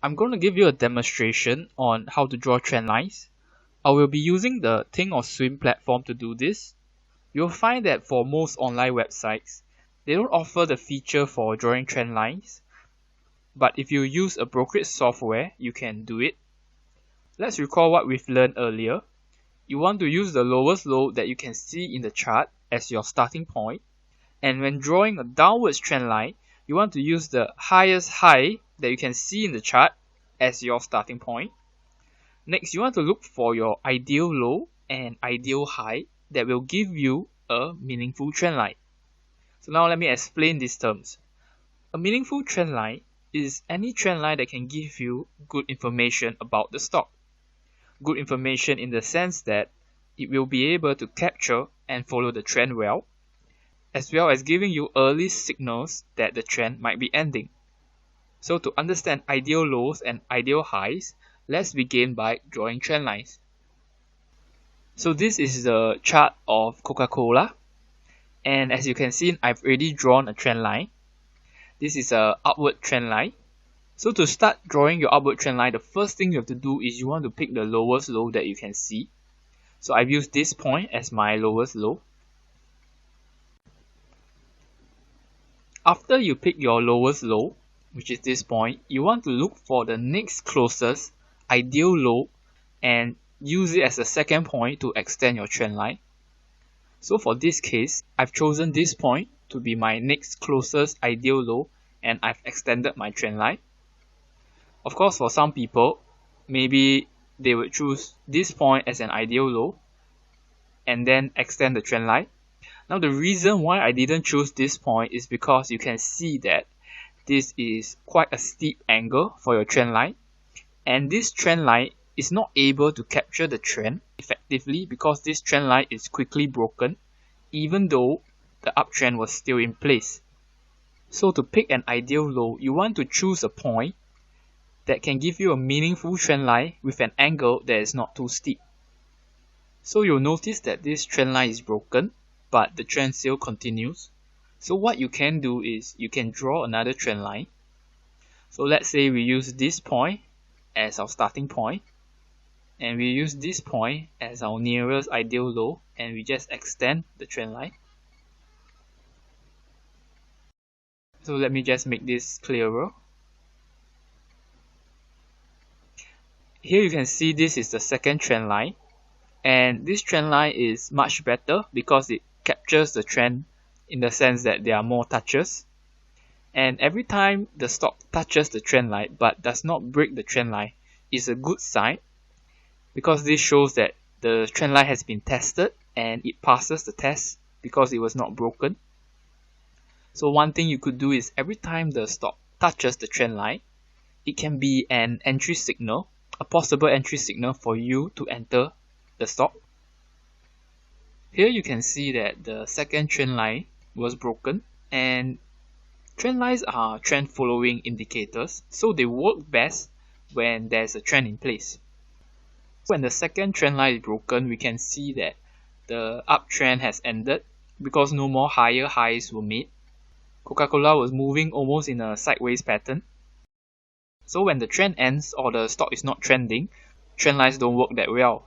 I'm going to give you a demonstration on how to draw trend lines. I will be using the Think or Swim platform to do this. You'll find that for most online websites, they don't offer the feature for drawing trend lines, but if you use a brokerage software, you can do it. Let's recall what we've learned earlier. You want to use the lowest low that you can see in the chart as your starting point, and when drawing a downwards trend line, you want to use the highest high that you can see in the chart as your starting point. Next, you want to look for your ideal low and ideal high that will give you a meaningful trend line. So now let me explain these terms. A meaningful trend line is any trend line that can give you good information about the stock. Good information in the sense that it will be able to capture and follow the trend well, as well as giving you early signals that the trend might be ending. So to understand ideal lows and ideal highs, let's begin by drawing trend lines. So this is the chart of Coca-Cola, and as you can see, I've already drawn a trend line. This is an upward trend line. So to start drawing your upward trend line, the first thing you have to do is you want to pick the lowest low that you can see. So I've used this point as my lowest low. After you pick your lowest low, which is this point, you want to look for the next closest ideal low and use it as a second point to extend your trend line. So for this case, I've chosen this point to be my next closest ideal low, and I've extended my trend line. Of course, for some people, maybe they would choose this point as an ideal low and then extend the trend line. Now the reason why I didn't choose this point is because you can see that this is quite a steep angle for your trend line, and this trend line is not able to capture the trend effectively because this trend line is quickly broken even though the uptrend was still in place. So to pick an ideal low, you want to choose a point that can give you a meaningful trend line with an angle that is not too steep. So you'll notice that this trend line is broken, but the trend still continues. So what you can do is you can draw another trend line. So let's say we use this point as our starting point, and we use this point as our nearest ideal low, and we just extend the trend line. So let me just make this clearer. Here you can see this is the second trend line, and this trend line is much better because it captures the trend in the sense that there are more touches, and every time the stock touches the trend line but does not break the trend line is a good sign, because this shows that the trend line has been tested and it passes the test because it was not broken. So one thing you could do is every time the stock touches the trend line, it can be an entry signal, a possible entry signal for you to enter the stock. Here you can see that the second trend line was broken, and trend lines are trend following indicators, so they work best when there's a trend in place. When the second trend line is broken, we can see that the uptrend has ended because no more higher highs were made. Coca-Cola was moving almost in a sideways pattern. So when the trend ends or the stock is not trending, trend lines don't work that well.